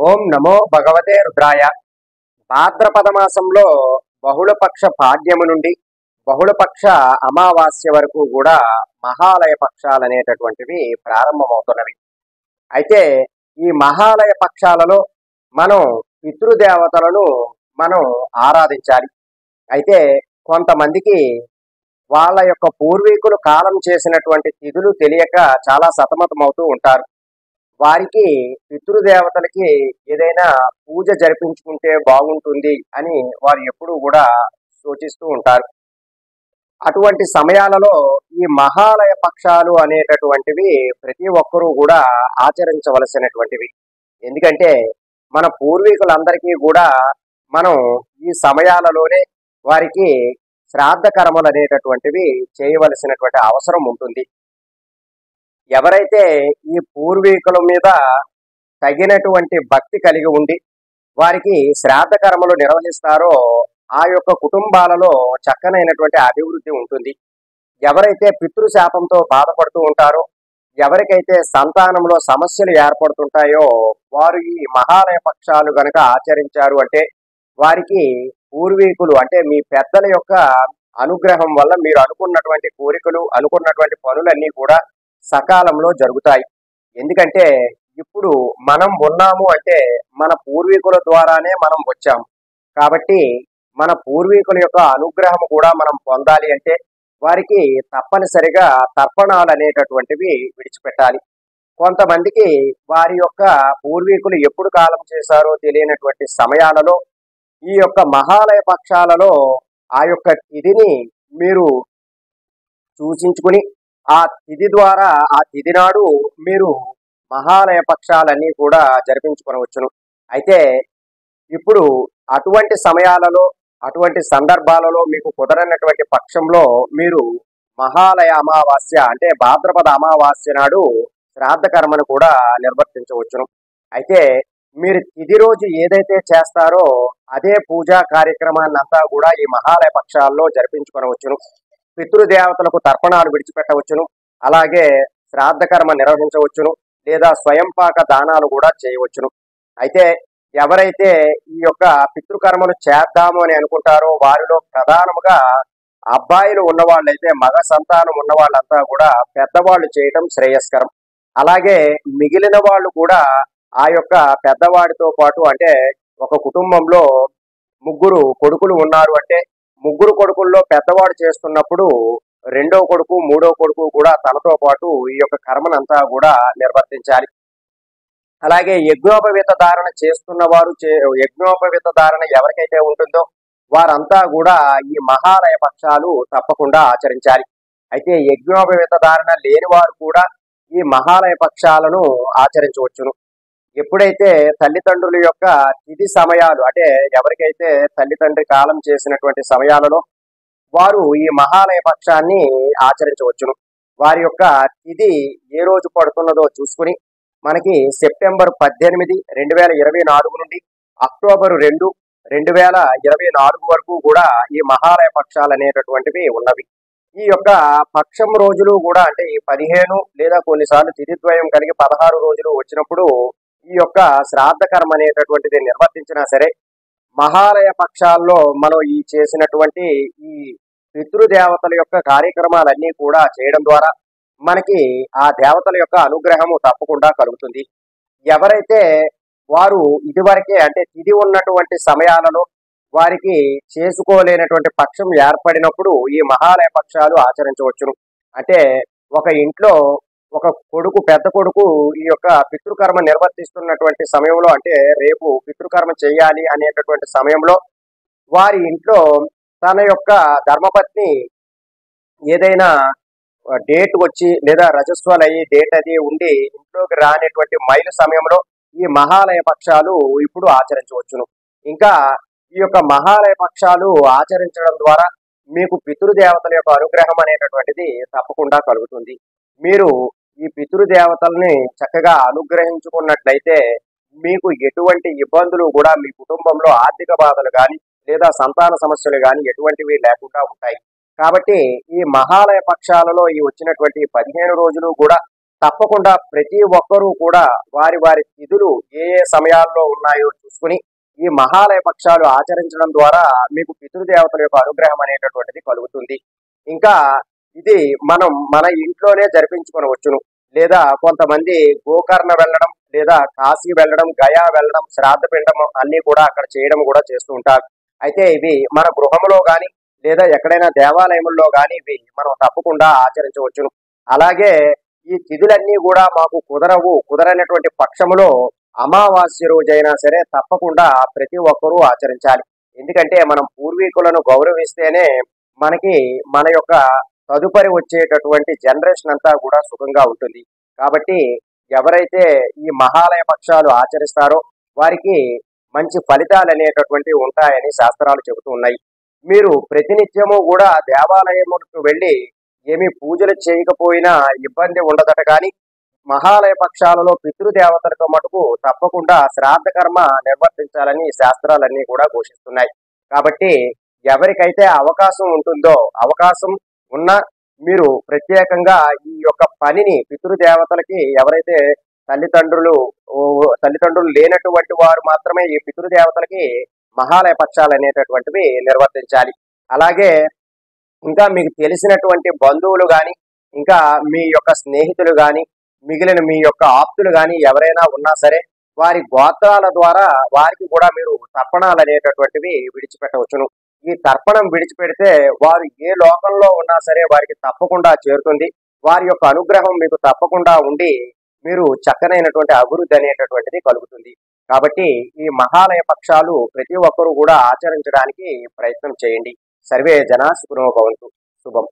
ఓం నమో భగవతే రుద్రాయ. భాద్రపద మాసంలో బహుళపక్ష పాడ్యము నుండి బహుళపక్ష అమావాస్య వరకు కూడా మహాలయ పక్షాలు అనేటటువంటివి ప్రారంభమవుతున్నవి. అయితే ఈ మహాలయ పక్షాలలో మనం పితృదేవతలను మనం ఆరాధించాలి. అయితే కొంతమందికి వాళ్ళ యొక్క పూర్వీకులు కాలం చేసినటువంటి తిథులు తెలియక చాలా సతమతమవుతూ ఉంటారు. వారికి పితృదేవతలకి ఏదైనా పూజ జరిపించుకుంటే బాగుంటుంది అని వారు ఎప్పుడూ కూడా సూచిస్తూ ఉంటారు. అటువంటి సమయాలలో ఈ మహాలయ పక్షాలు అనేటటువంటివి ప్రతి ఒక్కరూ కూడా ఆచరించవలసినటువంటివి. ఎందుకంటే మన పూర్వీకులందరికీ కూడా మనం ఈ సమయాలలోనే వారికి శ్రాద్ధ కర్మలు అనేటటువంటివి చేయవలసినటువంటి అవసరం ఉంటుంది. ఎవరైతే ఈ పూర్వీకుల మీద తగినటువంటి భక్తి కలిగి ఉండి వారికి శ్రాద్ధ కర్మలు నిర్వహిస్తారో ఆ యొక్క కుటుంబాలలో చక్కనైనటువంటి అభివృద్ధి ఉంటుంది. ఎవరైతే పితృశాపంతో బాధపడుతూ ఉంటారో, ఎవరికైతే సంతానంలో సమస్యలు ఏర్పడుతుంటాయో వారు ఈ మహాలయ పక్షాలు గనక ఆచరించారు అంటే వారికి పూర్వీకులు అంటే మీ పెద్దల యొక్క అనుగ్రహం వల్ల మీరు అనుకున్నటువంటి కోరికలు అనుకున్నటువంటి పనులన్నీ కూడా సకాలంలో జరుగుతాయి. ఎందుకంటే ఇప్పుడు మనం ఉన్నాము అంటే మన పూర్వీకుల ద్వారానే మనం వచ్చాము. కాబట్టి మన పూర్వీకుల యొక్క అనుగ్రహం కూడా మనం పొందాలి అంటే వారికి తప్పనిసరిగా తర్పణాలు అనేటటువంటివి విడిచిపెట్టాలి. కొంతమందికి వారి యొక్క పూర్వీకులు ఎప్పుడు కాలం చేశారో తెలియనటువంటి సమయాలలో ఈ యొక్క మహాలయ పక్షాలలో ఆ యొక్క తిథిని మీరు సూచించుకుని ఆ తిథి ద్వారా ఆ తిథి నాడు మీరు మహాలయ పక్షాలన్నీ కూడా జరిపించుకొనవచ్చును. అయితే ఇప్పుడు అటువంటి సమయాలలో అటువంటి సందర్భాలలో మీకు కుదరనటువంటి పక్షంలో మీరు మహాలయ అమావాస్య అంటే భాద్రపద అమావాస్య నాడు శ్రాద్ధ కర్మను కూడా నిర్వర్తించవచ్చును. అయితే మీరు తిథి రోజు ఏదైతే చేస్తారో అదే పూజా కార్యక్రమాన్ని అంతా కూడా ఈ మహాలయ పక్షాల్లో జరిపించుకొనవచ్చును. పితృదేవతలకు తర్పణాలు విడిచిపెట్టవచ్చును. అలాగే శ్రాద్ధ కర్మ నిర్వహించవచ్చును. లేదా స్వయంపాక దానాలు కూడా చేయవచ్చును. అయితే ఎవరైతే ఈ యొక్క పితృకర్మను చేద్దాము అని అనుకుంటారో వారిలో ప్రధానముగా అబ్బాయిలు ఉన్నవాళ్ళైతే మగ సంతానం ఉన్న వాళ్ళంతా కూడా పెద్దవాళ్ళు చేయటం శ్రేయస్కరం. అలాగే మిగిలిన వాళ్ళు కూడా ఆ యొక్క పెద్దవాడితో పాటు అంటే ఒక కుటుంబంలో ముగ్గురు కొడుకులు ఉన్నారు అంటే ముగ్గురు కొడుకుల్లో పెద్దవాడు చేస్తున్నప్పుడు రెండో కొడుకు మూడో కొడుకు కూడా తనతో పాటు ఈ యొక్క కర్మనంతా కూడా నిర్వర్తించాలి. అలాగే యజ్ఞోపవీత ధారణ చేస్తున్న వారు యజ్ఞోపవీత ధారణ ఎవరికైతే ఉంటుందో వారంతా కూడా ఈ మహాలయ పక్షాలు తప్పకుండా ఆచరించాలి. అయితే యజ్ఞోపవీత ధారణ లేని వారు కూడా ఈ మహాలయ పక్షాలను ఆచరించవచ్చును. ఎప్పుడైతే తల్లిదండ్రుల యొక్క తిథి సమయాలు అంటే ఎవరికైతే తల్లిదండ్రి కాలం చేసినటువంటి సమయాలలో వారు ఈ మహాలయ పక్షాన్ని ఆచరించవచ్చును. వారి యొక్క తిథి ఏ రోజు పడుతున్నదో చూసుకుని మనకి సెప్టెంబర్ 18, 2024 నుండి అక్టోబర్ 2, 2024 వరకు కూడా ఈ మహాలయ పక్షాలు అనేటటువంటివి ఉన్నవి. ఈ యొక్క పక్షం రోజులు కూడా అంటే ఈ 15 లేదా కొన్నిసార్లు తిథిద్వయం కలిగి 16 రోజులు వచ్చినప్పుడు ఈ యొక్క శ్రాద్ధ కర్మ అనేటటువంటిది నిర్వర్తించినా సరే మహాలయ పక్షాల్లో మనం ఈ చేసినటువంటి ఈ పితృదేవతల యొక్క కార్యక్రమాలన్నీ కూడా చేయడం ద్వారా మనకి ఆ దేవతల యొక్క అనుగ్రహము తప్పకుండా కలుగుతుంది. ఎవరైతే వారు ఇదివరకే అంటే తిథి ఉన్నటువంటి సమయాలలో వారికి చేసుకోలేనటువంటి పక్షం ఏర్పడినప్పుడు ఈ మహాలయ పక్షాలు ఆచరించవచ్చును. అంటే ఒక ఇంట్లో ఒక కొడుకు పెద్ద కొడుకు ఈ యొక్క పితృకర్మ నిర్వర్తిస్తున్నటువంటి సమయంలో అంటే రేపు పితృకర్మ చేయాలి అనేటటువంటి సమయంలో వారి ఇంట్లో తన యొక్క ధర్మపత్ని ఏదైనా డేట్ వచ్చి లేదా రజస్వాలు అయ్యి డేట్ అది ఉండి ఇంట్లోకి రానేటువంటి మైలు సమయంలో ఈ మహాలయ పక్షాలు ఇప్పుడు ఆచరించవచ్చును. ఇంకా ఈ యొక్క మహాలయ పక్షాలు ఆచరించడం ద్వారా మీకు పితృదేవతల యొక్క అనుగ్రహం అనేటటువంటిది తప్పకుండా కలుగుతుంది. మీరు ఈ పితృదేవతల్ని చక్కగా అనుగ్రహించుకున్నట్లయితే మీకు ఎటువంటి ఇబ్బందులు కూడా మీ కుటుంబంలో ఆర్థిక బాధలు కానీ లేదా సంతాన సమస్యలు కానీ ఎటువంటివి లేకుండా ఉంటాయి. కాబట్టి ఈ మహాలయ పక్షాలలో ఈ వచ్చినటువంటి 15 రోజులు కూడా తప్పకుండా ప్రతి ఒక్కరూ కూడా వారి వారి తిథులు ఏ ఏ సమయాల్లో ఉన్నాయో చూసుకుని ఈ మహాలయ పక్షాలు ఆచరించడం ద్వారా మీకు పితృదేవతల యొక్క అనుగ్రహం అనేటటువంటిది కలుగుతుంది. ఇంకా ఇది మనం మన ఇంట్లోనే జరిపించుకొనవచ్చును. లేదా కొంతమంది గోకర్ణ వెళ్ళడం, లేదా కాశీ వెళ్ళడం, గయా వెళ్ళడం, శ్రాద్ధ పిండం అన్ని కూడా అక్కడ చేయడం కూడా చేస్తూ ఉంటారు. అయితే ఇవి మన గృహంలో గాని లేదా ఎక్కడైనా దేవాలయముల్లో గాని ఇవి మనం తప్పకుండా ఆచరించవచ్చును. అలాగే ఈ తిథులన్నీ కూడా మాకు కుదరనటువంటి పక్షములో అమావాస్య రోజైనా సరే తప్పకుండా ప్రతి ఒక్కరూ ఆచరించాలి. ఎందుకంటే మనం పూర్వీకులను గౌరవిస్తేనే మనకి మన యొక్క తదుపరి వచ్చేటటువంటి జనరేషన్ అంతా కూడా సుఖంగా ఉంటుంది. కాబట్టి ఎవరైతే ఈ మహాలయ పక్షాలు ఆచరిస్తారో వారికి మంచి ఫలితాలు అనేటటువంటివి ఉంటాయని శాస్త్రాలు చెబుతూ ఉన్నాయి. మీరు ప్రతినిత్యము కూడా దేవాలయములకు వెళ్ళి ఏమీ పూజలు చేయకపోయినా ఇబ్బంది ఉండదట. కానీ మహాలయ పక్షాలలో పితృదేవతలకు మటుకు తప్పకుండా శ్రాద్ధ కర్మ నిర్వర్తించాలని శాస్త్రాలన్నీ కూడా ఘోషిస్తున్నాయి. కాబట్టి ఎవరికైతే అవకాశం ఉంటుందో, అవకాశం ఉన్న మీరు ప్రత్యేకంగా ఈ యొక్క పనిని పితృదేవతలకి ఎవరైతే తల్లిదండ్రులు లేనటువంటి వారు మాత్రమే ఈ పితృదేవతలకి మహాలయ పక్షాలు అనేటటువంటివి నిర్వర్తించాలి. అలాగే ఇంకా మీకు తెలిసినటువంటి బంధువులు గాని, ఇంకా మీ యొక్క స్నేహితులు గాని, మిగిలిన మీ యొక్క ఆప్తులు గాని ఎవరైనా ఉన్నా సరే వారి గోత్రాల ద్వారా వారికి కూడా మీరు తర్పణాలు అనేటటువంటివి విడిచిపెట్టవచ్చును. ఈ తర్పణం విడిచిపెడితే వారు ఏ లోకంలో ఉన్నా సరే వారికి తప్పకుండా చేరుతుంది. వారి యొక్క అనుగ్రహం మీకు తప్పకుండా ఉండి మీరు చక్కనైనటువంటి అభివృద్ధి అనేటటువంటిది కలుగుతుంది. కాబట్టి ఈ మహాలయ పక్షాలు ప్రతి ఒక్కరూ కూడా ఆచరించడానికి ప్రయత్నం చేయండి. సర్వే జనా సుఖినో భవంతు. శుభం.